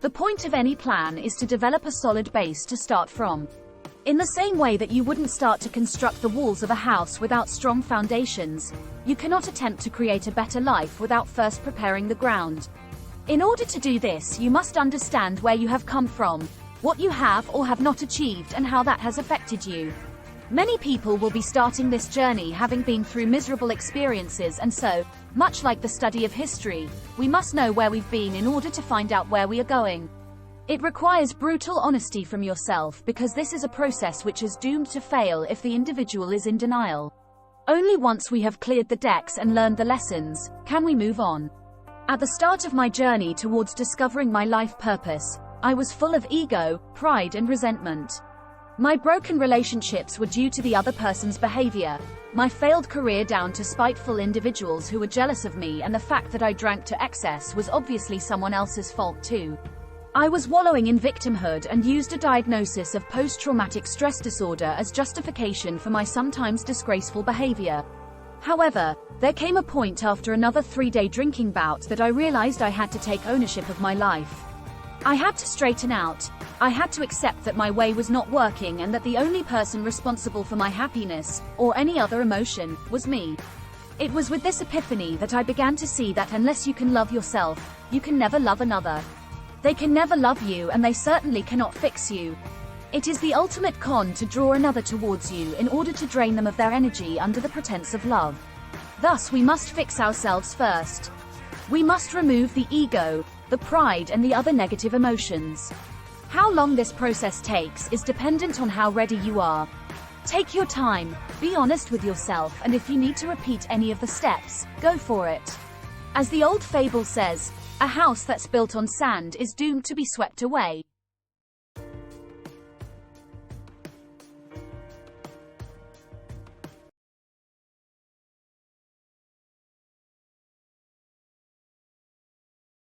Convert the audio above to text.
The point of any plan is to develop a solid base to start from. In the same way that you wouldn't start to construct the walls of a house without strong foundations, you cannot attempt to create a better life without first preparing the ground. In order to do this, you must understand where you have come from, what you have or have not achieved, and how that has affected you. Many people will be starting this journey having been through miserable experiences, and so, much like the study of history, we must know where we've been in order to find out where we are going. It requires brutal honesty from yourself, because this is a process which is doomed to fail if the individual is in denial. Only once we have cleared the decks and learned the lessons, can we move on. At the start of my journey towards discovering my life purpose, I was full of ego, pride and resentment. My broken relationships were due to the other person's behavior, my failed career down to spiteful individuals who were jealous of me, and the fact that I drank to excess was obviously someone else's fault too. I was wallowing in victimhood and used a diagnosis of post-traumatic stress disorder as justification for my sometimes disgraceful behavior. However, there came a point after another 3-day drinking bout that I realized I had to take ownership of my life. I had to straighten out. I had to accept that my way was not working and that the only person responsible for my happiness, or any other emotion, was me. It was with this epiphany that I began to see that unless you can love yourself, you can never love another. They can never love you, and they certainly cannot fix you. It is the ultimate con to draw another towards you in order to drain them of their energy under the pretense of love. Thus we must fix ourselves first. We must remove the ego, the pride and the other negative emotions. How long this process takes is dependent on how ready you are. Take your time, be honest with yourself, and if you need to repeat any of the steps, go for it. As the old fable says, a house that's built on sand is doomed to be swept away.